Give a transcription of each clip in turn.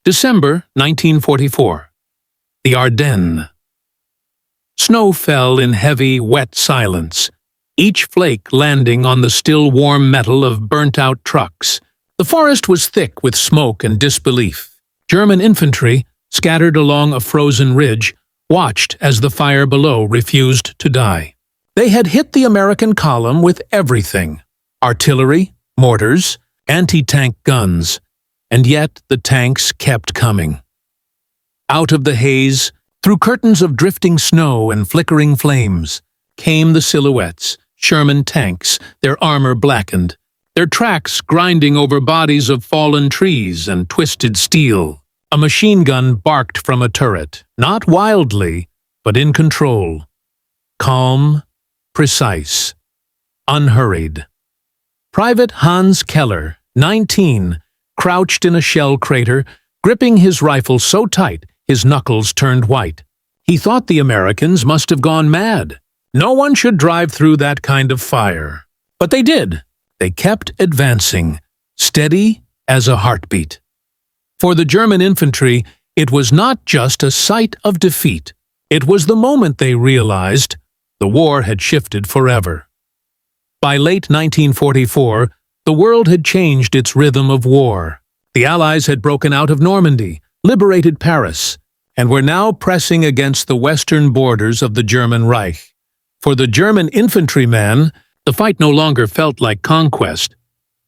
December 1944. The Ardennes. Snow fell in heavy, wet silence, each flake landing on the still warm metal of burnt-out trucks. The forest was thick with smoke and disbelief. German infantry, scattered along a frozen ridge, watched as the fire below refused to die. They had hit the American column with everything: artillery, mortars, anti-tank guns, and yet the tanks kept coming. Out of the haze, through curtains of drifting snow and flickering flames, came the silhouettes, Sherman tanks, their armor blackened, their tracks grinding over bodies of fallen trees and twisted steel. A machine gun barked from a turret, not wildly, but in control. Calm, precise, unhurried. Private Hans Keller, 19, crouched in a shell crater, gripping his rifle so tight his knuckles turned white. He thought the Americans must have gone mad. No one should drive through that kind of fire. But they did. They kept advancing, steady as a heartbeat. For the German infantry, it was not just a sight of defeat. It was the moment they realized the war had shifted forever. By late 1944, the world had changed its rhythm of war. The Allies had broken out of Normandy, liberated Paris, and were now pressing against the western borders of the German Reich. For the German infantryman, the fight no longer felt like conquest.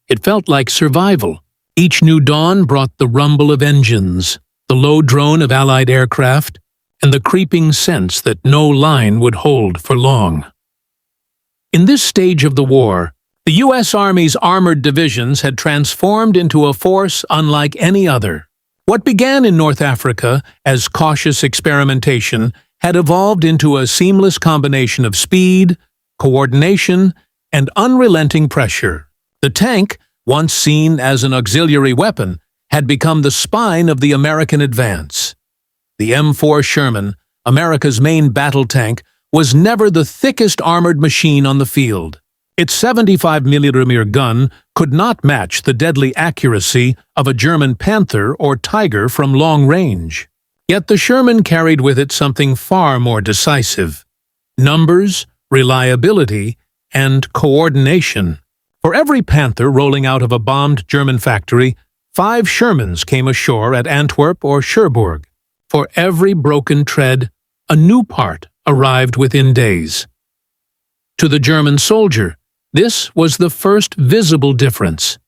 It felt like survival. Each new dawn brought the rumble of engines, the low drone of Allied aircraft, and the creeping sense that no line would hold for long. In this stage of the war, the U.S. Army's armored divisions had transformed into a force unlike any other. What began in North Africa as cautious experimentation had evolved into a seamless combination of speed, coordination, and unrelenting pressure. The tank, once seen as an auxiliary weapon, had become the spine of the American advance. The M4 Sherman, America's main battle tank, was never the thickest armored machine on the field. Its 75mm gun could not match the deadly accuracy of a German Panther or Tiger from long range. Yet the Sherman carried with it something far more decisive: numbers, reliability, and coordination. For every Panther rolling out of a bombed German factory, 5 Shermans came ashore at Antwerp or Cherbourg. For every broken tread, a new part arrived within days. To the German soldier, this was the first visible difference: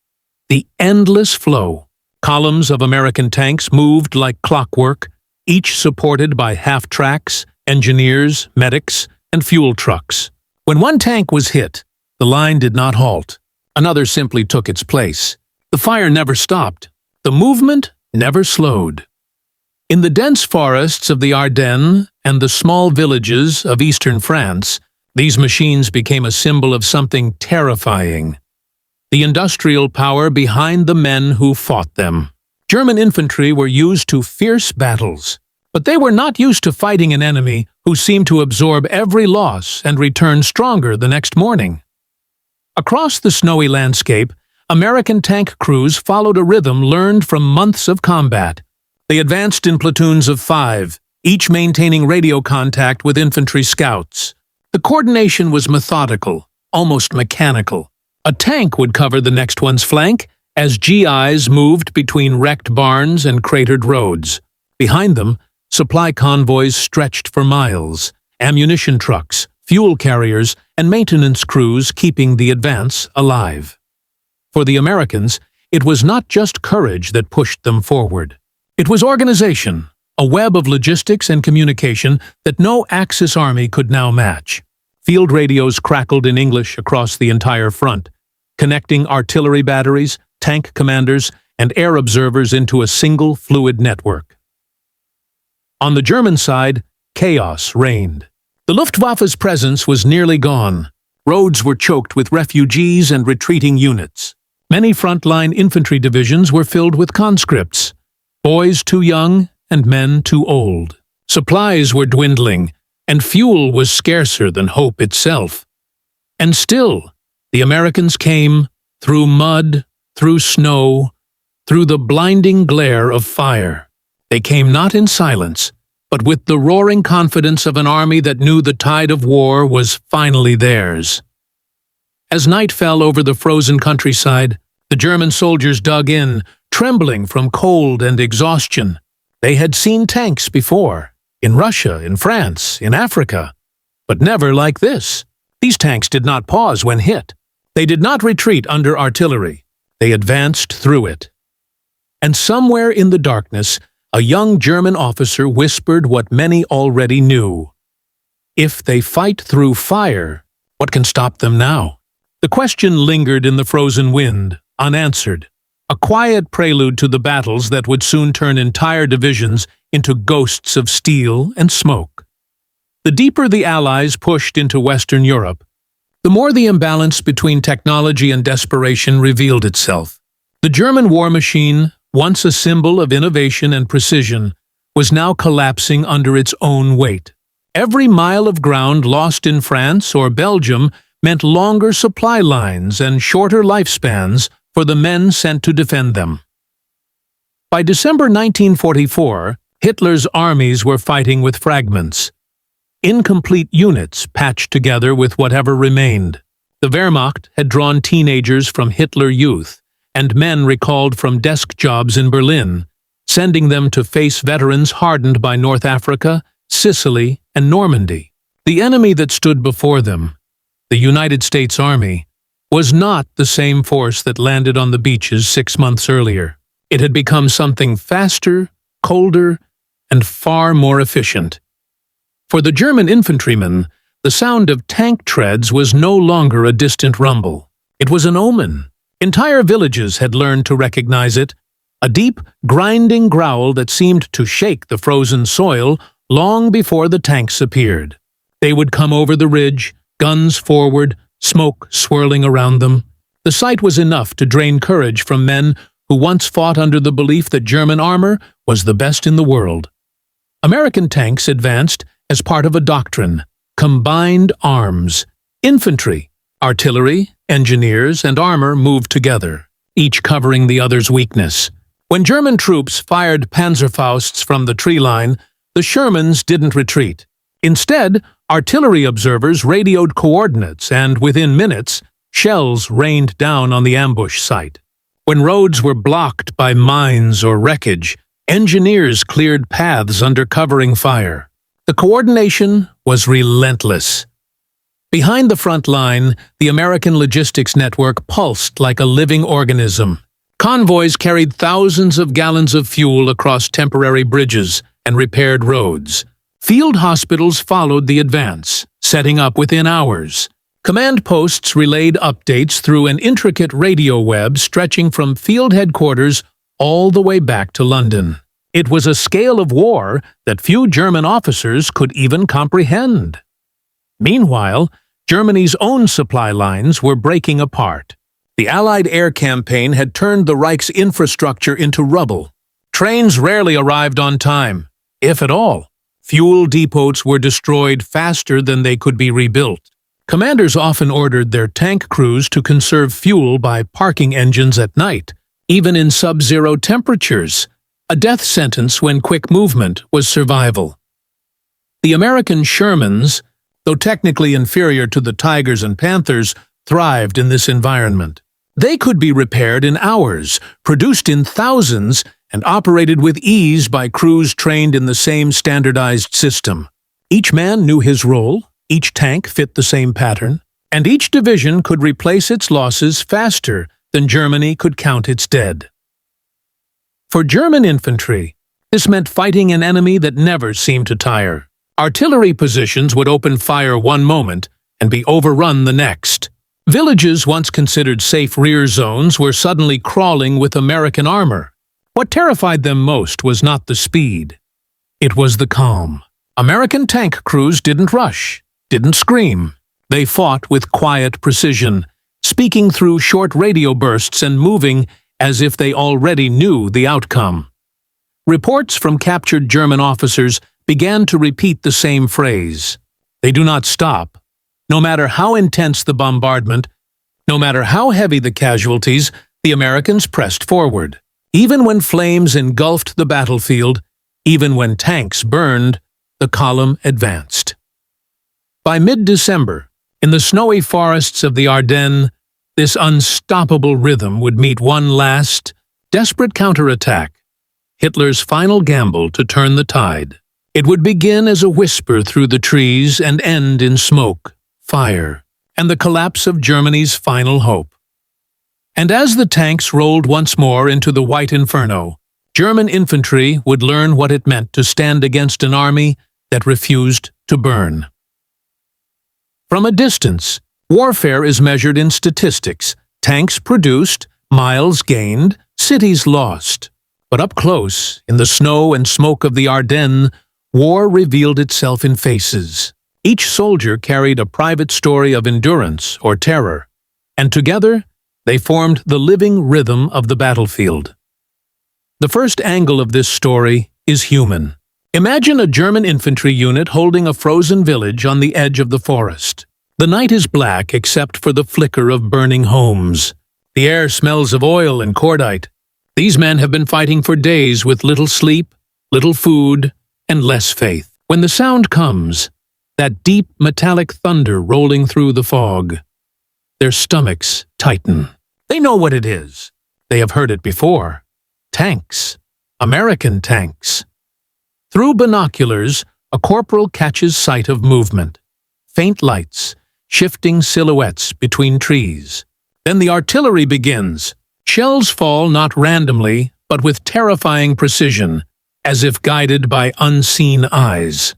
the endless flow. Columns of American tanks moved like clockwork, each supported by half-tracks, engineers, medics, and fuel trucks. When one tank was hit, the line did not halt. Another simply took its place. The fire never stopped. The movement never slowed. In the dense forests of the Ardennes and the small villages of eastern France, these machines became a symbol of something terrifying: the industrial power behind the men who fought them. German infantry were used to fierce battles, but they were not used to fighting an enemy who seemed to absorb every loss and return stronger the next morning. Across the snowy landscape, American tank crews followed a rhythm learned from months of combat. They advanced in platoons of 5, each maintaining radio contact with infantry scouts. The coordination was methodical, almost mechanical. A tank would cover the next one's flank as GIs moved between wrecked barns and cratered roads. Behind them, supply convoys stretched for miles, ammunition trucks, fuel carriers, and maintenance crews keeping the advance alive. For the Americans, it was not just courage that pushed them forward. It was organization, a web of logistics and communication that no Axis army could now match. Field radios crackled in English across the entire front, connecting artillery batteries, tank commanders, and air observers into a single fluid network. On the German side, chaos reigned. The Luftwaffe's presence was nearly gone. Roads were choked with refugees and retreating units. Many frontline infantry divisions were filled with conscripts, boys too young and men too old. Supplies were dwindling, and fuel was scarcer than hope itself. And still, the Americans came, through mud, through snow, through the blinding glare of fire. They came not in silence, but with the roaring confidence of an army that knew the tide of war was finally theirs. As night fell over the frozen countryside, the German soldiers dug in, trembling from cold and exhaustion. They had seen tanks before, in Russia, in France, in Africa, but never like this. These tanks did not pause when hit. They did not retreat under artillery. They advanced through it. And somewhere in the darkness, a young German officer whispered what many already knew. If they fight through fire, what can stop them now? The question lingered in the frozen wind, unanswered, a quiet prelude to the battles that would soon turn entire divisions into ghosts of steel and smoke. The deeper the Allies pushed into Western Europe, the more the imbalance between technology and desperation revealed itself. The German war machine, once a symbol of innovation and precision, was now collapsing under its own weight. Every mile of ground lost in France or Belgium meant longer supply lines and shorter lifespans for the men sent to defend them. By December 1944, Hitler's armies were fighting with fragments. Incomplete units patched together with whatever remained. The Wehrmacht had drawn teenagers from Hitler Youth and men recalled from desk jobs in Berlin, sending them to face veterans hardened by North Africa, Sicily, and Normandy. The enemy that stood before them, the United States Army, was not the same force that landed on the beaches 6 months earlier. It had become something faster, colder, and far more efficient. For the German infantrymen, the sound of tank treads was no longer a distant rumble. It was an omen. Entire villages had learned to recognize it, a deep, grinding growl that seemed to shake the frozen soil long before the tanks appeared. They would come over the ridge, guns forward, smoke swirling around them. The sight was enough to drain courage from men who once fought under the belief that German armor was the best in the world. American tanks advanced as part of a doctrine: combined arms. Infantry, artillery, engineers, and armor moved together, each covering the other's weakness. When German troops fired Panzerfausts from the tree line, the Shermans didn't retreat. Instead, artillery observers radioed coordinates, and within minutes, shells rained down on the ambush site. When roads were blocked by mines or wreckage, engineers cleared paths under covering fire. The coordination was relentless. Behind the front line, the American logistics network pulsed like a living organism. Convoys carried thousands of gallons of fuel across temporary bridges and repaired roads. Field hospitals followed the advance, setting up within hours. Command posts relayed updates through an intricate radio web stretching from field headquarters all the way back to London. It was a scale of war that few German officers could even comprehend. Meanwhile, Germany's own supply lines were breaking apart. The Allied air campaign had turned the Reich's infrastructure into rubble. Trains rarely arrived on time, if at all. Fuel depots were destroyed faster than they could be rebuilt. Commanders often ordered their tank crews to conserve fuel by parking engines at night, even in sub-zero temperatures, a death sentence when quick movement was survival. The American Shermans, though technically inferior to the Tigers and Panthers, thrived in this environment. They could be repaired in hours, produced in thousands, and operated with ease by crews trained in the same standardized system. Each man knew his role, each tank fit the same pattern, and each division could replace its losses faster than Germany could count its dead. For German infantry, this meant fighting an enemy that never seemed to tire. Artillery positions would open fire one moment and be overrun the next. Villages once considered safe rear zones were suddenly crawling with American armor. What terrified them most was not the speed. It was the calm. American tank crews didn't rush, didn't scream. They fought with quiet precision, speaking through short radio bursts and moving as if they already knew the outcome. Reports from captured German officers began to repeat the same phrase: they do not stop. No matter how intense the bombardment, no matter how heavy the casualties, the Americans pressed forward. Even when flames engulfed the battlefield, even when tanks burned, the column advanced. By mid-December, in the snowy forests of the Ardennes, this unstoppable rhythm would meet one last, desperate counterattack, Hitler's final gamble to turn the tide. It would begin as a whisper through the trees and end in smoke, fire, and the collapse of Germany's final hope. And as the tanks rolled once more into the white inferno, German infantry would learn what it meant to stand against an army that refused to burn. From a distance, warfare is measured in statistics: tanks produced, miles gained, cities lost. But up close, in the snow and smoke of the Ardennes, war revealed itself in faces. Each soldier carried a private story of endurance or terror, and together they formed the living rhythm of the battlefield. The first angle of this story is human. Imagine a German infantry unit holding a frozen village on the edge of the forest. The night is black except for the flicker of burning homes. The air smells of oil and cordite. These men have been fighting for days with little sleep, little food, and less faith. When the sound comes, that deep metallic thunder rolling through the fog, their stomachs tighten. They know what it is. They have heard it before. Tanks. American tanks. Through binoculars, a corporal catches sight of movement. Faint lights, shifting silhouettes between trees. Then the artillery begins. Shells fall not randomly, but with terrifying precision, as if guided by unseen eyes.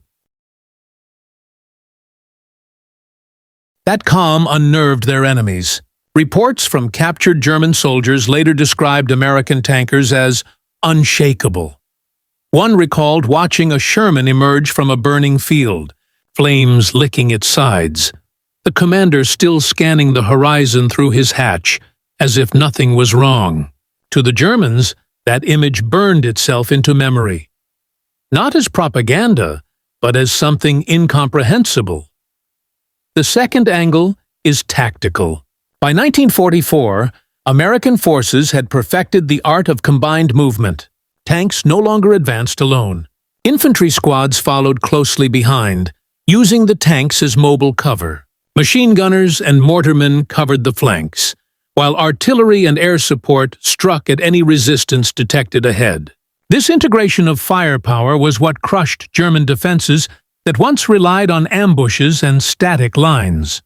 That calm unnerved their enemies. Reports from captured German soldiers later described American tankers as unshakable. One recalled watching a Sherman emerge from a burning field, flames licking its sides, the commander still scanning the horizon through his hatch, as if nothing was wrong. To the Germans, that image burned itself into memory. Not as propaganda, but as something incomprehensible. The second angle is tactical. By 1944, American forces had perfected the art of combined movement. Tanks no longer advanced alone. Infantry squads followed closely behind, using the tanks as mobile cover. Machine gunners and mortarmen covered the flanks, while artillery and air support struck at any resistance detected ahead. This integration of firepower was what crushed German defenses that once relied on ambushes and static lines.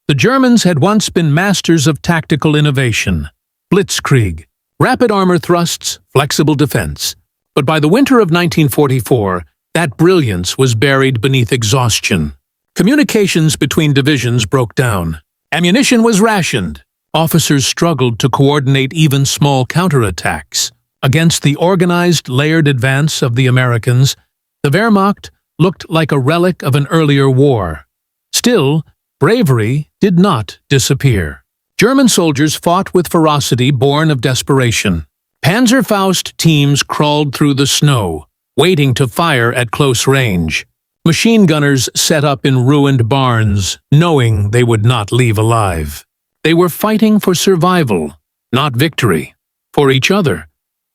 The Germans had once been masters of tactical innovation, blitzkrieg, rapid armor thrusts, flexible defense. But by the winter of 1944, that brilliance was buried beneath exhaustion. Communications between divisions broke down. Ammunition was rationed. Officers struggled to coordinate even small counterattacks. Against the organized, layered advance of the Americans, the Wehrmacht looked like a relic of an earlier war. Still, bravery did not disappear. German soldiers fought with ferocity born of desperation. Panzerfaust teams crawled through the snow, waiting to fire at close range. Machine gunners set up in ruined barns, knowing they would not leave alive. They were fighting for survival, not victory, for each other,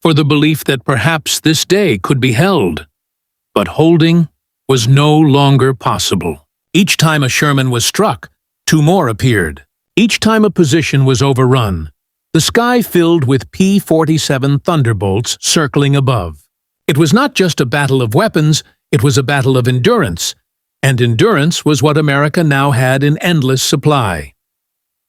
for the belief that perhaps this day could be held. But holding was no longer possible. Each time a Sherman was struck, two more appeared. Each time a position was overrun, the sky filled with P-47 Thunderbolts circling above. It was not just a battle of weapons, it was a battle of endurance, and endurance was what America now had in endless supply.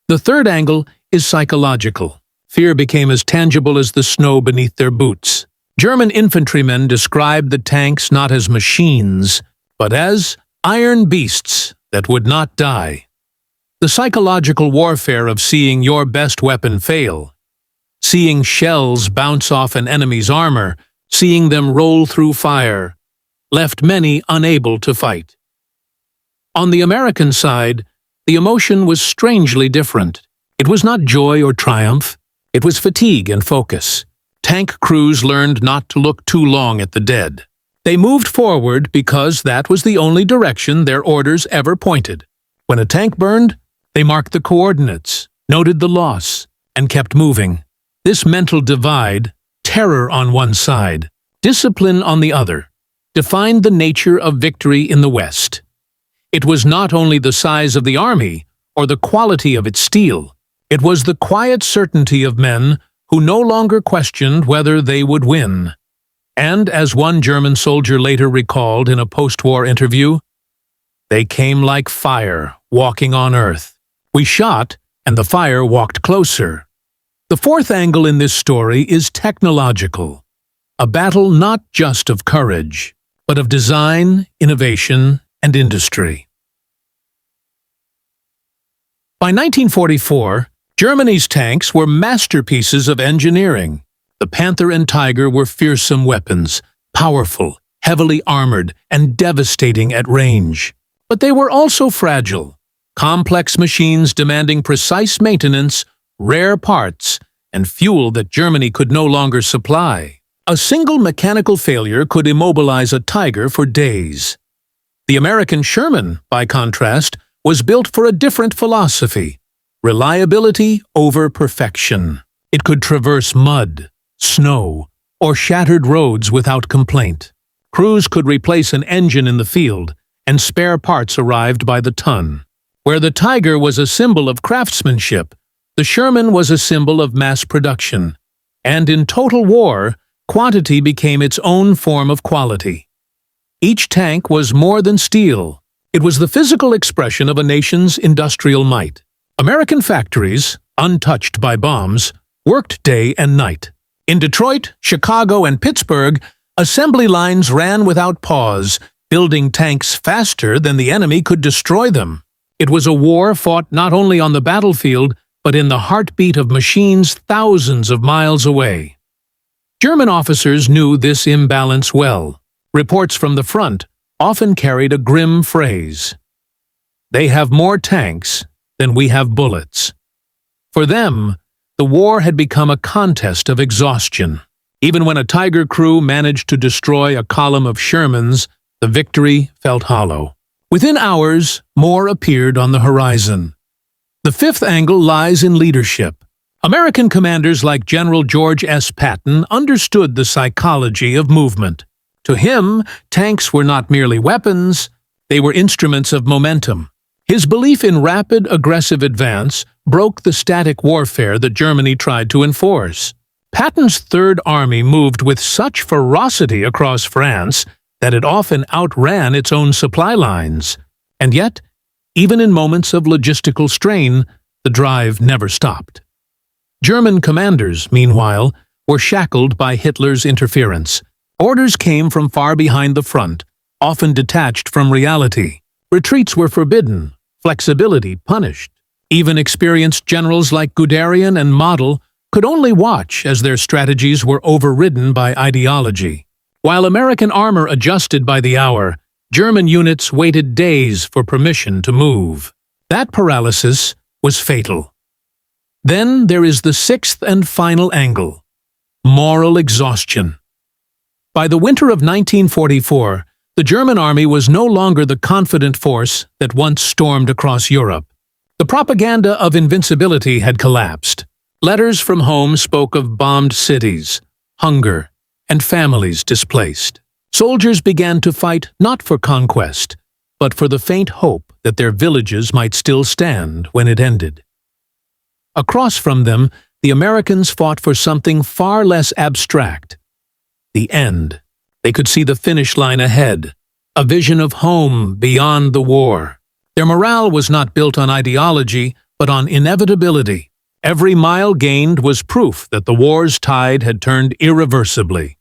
The third angle is psychological. Fear became as tangible as the snow beneath their boots. German infantrymen described the tanks not as machines, but as iron beasts that would not die. The psychological warfare of seeing your best weapon fail, seeing shells bounce off an enemy's armor, seeing them roll through fire, left many unable to fight. On the American side, the emotion was strangely different. It was not joy or triumph, it was fatigue and focus. Tank crews learned not to look too long at the dead. They moved forward because that was the only direction their orders ever pointed. When a tank burned, they marked the coordinates, noted the loss, and kept moving. This mental divide, terror on one side, discipline on the other, defined the nature of victory in the West. It was not only the size of the army or the quality of its steel, it was the quiet certainty of men who no longer questioned whether they would win. And, as one German soldier later recalled in a post-war interview, "They came like fire, walking on earth. We shot, and the fire walked closer." The fourth angle in this story is technological. A battle not just of courage, but of design, innovation, and industry. By 1944, Germany's tanks were masterpieces of engineering. The Panther and Tiger were fearsome weapons, powerful, heavily armored, and devastating at range. But they were also fragile, complex machines demanding precise maintenance, rare parts, and fuel that Germany could no longer supply. A single mechanical failure could immobilize a Tiger for days. The American Sherman, by contrast, was built for a different philosophy: reliability over perfection. It could traverse mud, snow, or shattered roads without complaint. Crews could replace an engine in the field, and spare parts arrived by the ton. Where the Tiger was a symbol of craftsmanship, the Sherman was a symbol of mass production. And in total war, quantity became its own form of quality. Each tank was more than steel. It was the physical expression of a nation's industrial might. American factories, untouched by bombs, worked day and night. In Detroit, Chicago, and Pittsburgh, assembly lines ran without pause, building tanks faster than the enemy could destroy them. It was a war fought not only on the battlefield, but in the heartbeat of machines thousands of miles away. German officers knew this imbalance well. Reports from the front often carried a grim phrase: "They have more tanks than we have bullets." For them, the war had become a contest of exhaustion. Even when a Tiger crew managed to destroy a column of Shermans, the victory felt hollow. Within hours, more appeared on the horizon. The fifth angle lies in leadership. American commanders like General George S. Patton understood the psychology of movement. To him, tanks were not merely weapons, they were instruments of momentum. His belief in rapid, aggressive advance broke the static warfare that Germany tried to enforce. Patton's Third Army moved with such ferocity across France that it often outran its own supply lines. And yet, even in moments of logistical strain, the drive never stopped. German commanders, meanwhile, were shackled by Hitler's interference. Orders came from far behind the front, often detached from reality. Retreats were forbidden, flexibility punished. Even experienced generals like Guderian and Model could only watch as their strategies were overridden by ideology. While American armor adjusted by the hour, German units waited days for permission to move. That paralysis was fatal. Then there is the sixth and final angle: moral exhaustion. By the winter of 1944, the German army was no longer the confident force that once stormed across Europe. The propaganda of invincibility had collapsed. Letters from home spoke of bombed cities, hunger, and families displaced. Soldiers began to fight not for conquest, but for the faint hope that their villages might still stand when it ended. Across from them, the Americans fought for something far less abstract: the end. They could see the finish line ahead, a vision of home beyond the war. Their morale was not built on ideology, but on inevitability. Every mile gained was proof that the war's tide had turned irreversibly.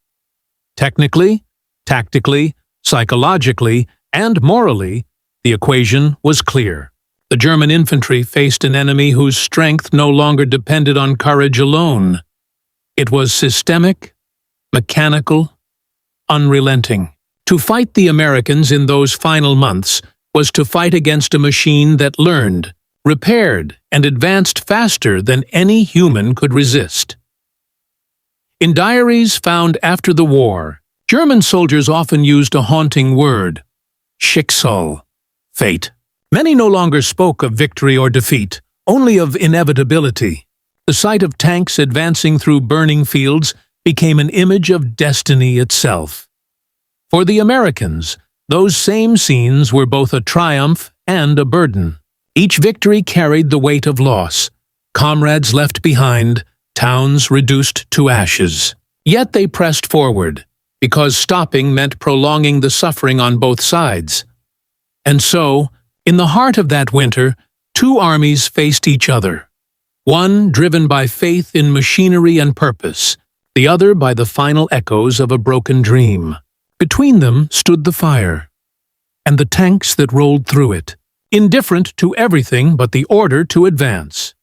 Technically, tactically, psychologically, and morally, the equation was clear. The German infantry faced an enemy whose strength no longer depended on courage alone. It was systemic, mechanical, unrelenting. To fight the Americans in those final months was to fight against a machine that learned, repaired, and advanced faster than any human could resist. In diaries found after the war, German soldiers often used a haunting word: Schicksal, fate. Many no longer spoke of victory or defeat, only of inevitability. The sight of tanks advancing through burning fields became an image of destiny itself. For the Americans, those same scenes were both a triumph and a burden. Each victory carried the weight of loss, comrades left behind, towns reduced to ashes. Yet they pressed forward, because stopping meant prolonging the suffering on both sides. And so, in the heart of that winter, two armies faced each other. One driven by faith in machinery and purpose, the other by the final echoes of a broken dream. Between them stood the fire, and the tanks that rolled through it, indifferent to everything but the order to advance.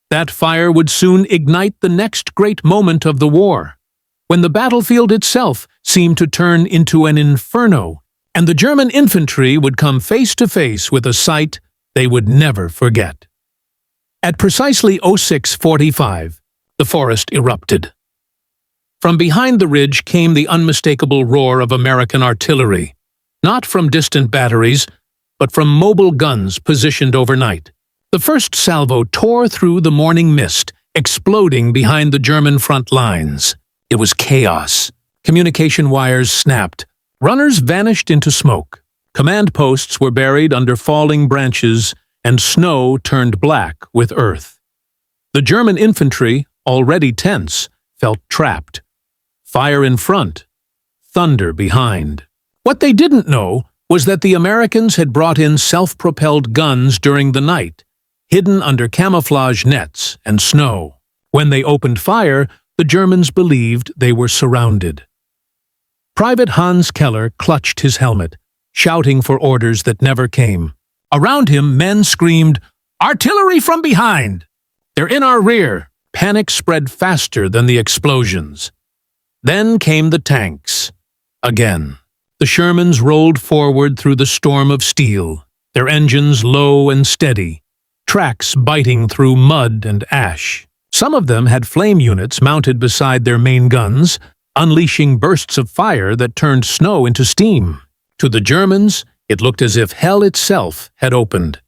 That fire would soon ignite the next great moment of the war, when the battlefield itself seemed to turn into an inferno, and the German infantry would come face to face with a sight they would never forget. At precisely 06:45, the forest erupted. From behind the ridge came the unmistakable roar of American artillery, not from distant batteries, but from mobile guns positioned overnight. The first salvo tore through the morning mist, exploding behind the German front lines. It was chaos. Communication wires snapped. Runners vanished into smoke. Command posts were buried under falling branches, and snow turned black with earth. The German infantry, already tense, felt trapped. Fire in front, thunder behind. What they didn't know was that the Americans had brought in self-propelled guns during the night, hidden under camouflage nets and snow. When they opened fire, the Germans believed they were surrounded. Private Hans Keller clutched his helmet, shouting for orders that never came. Around him, men screamed, "Artillery from behind! They're in our rear!" Panic spread faster than the explosions. Then came the tanks. Again. The Shermans rolled forward through the storm of steel, their engines low and steady, tracks biting through mud and ash. Some of them had flame units mounted beside their main guns, unleashing bursts of fire that turned snow into steam. To the Germans, it looked as if hell itself had opened.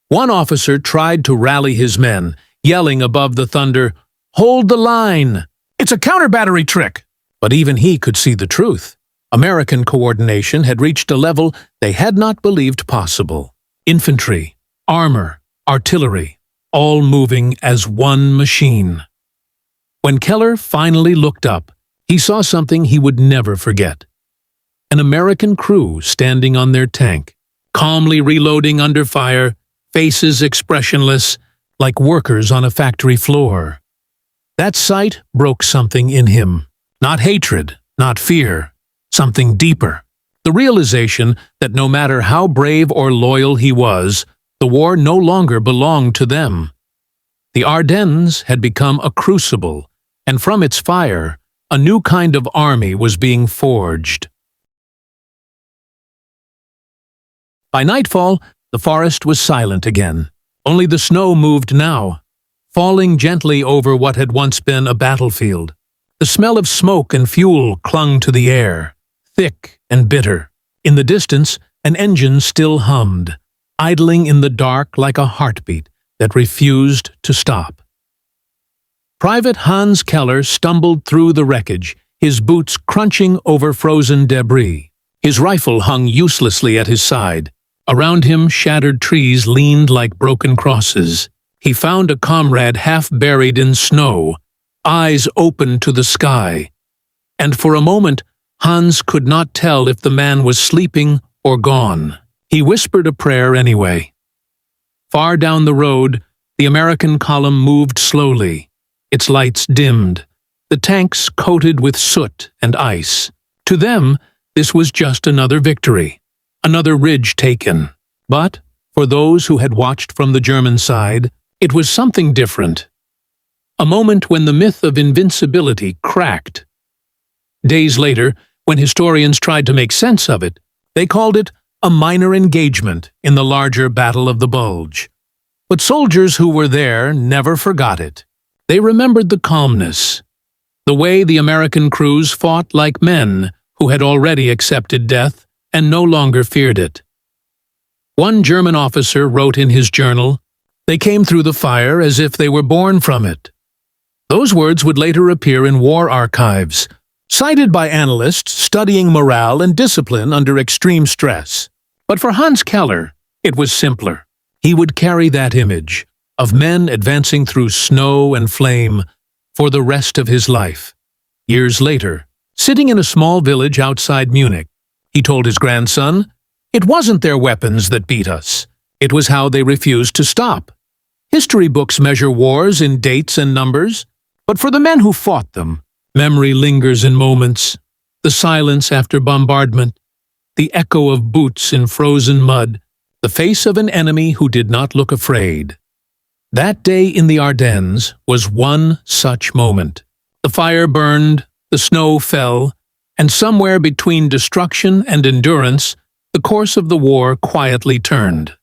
One officer tried to rally his men, yelling above the thunder, "Hold the line! It's a counter-battery trick!" But even he could see the truth. American coordination had reached a level they had not believed possible. Infantry, armor, artillery, all moving as one machine. When Keller finally looked up, he saw something he would never forget. An American crew standing on their tank, calmly reloading under fire, faces expressionless, like workers on a factory floor. That sight broke something in him. Not hatred, not fear, something deeper. The realization that no matter how brave or loyal he was, the war no longer belonged to them. The Ardennes had become a crucible, and from its fire, a new kind of army was being forged. By nightfall, the forest was silent again. Only the snow moved now, falling gently over what had once been a battlefield. The smell of smoke and fuel clung to the air, thick and bitter. In the distance, an engine still hummed, idling in the dark like a heartbeat that refused to stop. Private Hans Keller stumbled through the wreckage, his boots crunching over frozen debris. His rifle hung uselessly at his side. Around him, shattered trees leaned like broken crosses. He found a comrade half buried in snow, eyes open to the sky. And for a moment, Hans could not tell if the man was sleeping or gone. He whispered a prayer anyway. Far down the road, the American column moved slowly, its lights dimmed, the tanks coated with soot and ice. To them, this was just another victory, another ridge taken. But, for those who had watched from the German side, it was something different. A moment when the myth of invincibility cracked. Days later, when historians tried to make sense of it, they called it a minor engagement in the larger Battle of the Bulge. But soldiers who were there never forgot it. They remembered the calmness, the way the American crews fought like men who had already accepted death and no longer feared it. One German officer wrote in his journal, "They came through the fire as if they were born from it." Those words would later appear in war archives, cited by analysts studying morale and discipline under extreme stress. But for Hans Keller, it was simpler. He would carry that image of men advancing through snow and flame for the rest of his life. Years later, sitting in a small village outside Munich, he told his grandson, "It wasn't their weapons that beat us. It was how they refused to stop." History books measure wars in dates and numbers, but for the men who fought them, memory lingers in moments: the silence after bombardment, the echo of boots in frozen mud, the face of an enemy who did not look afraid. That day in the Ardennes was one such moment. The fire burned, the snow fell, and somewhere between destruction and endurance, the course of the war quietly turned.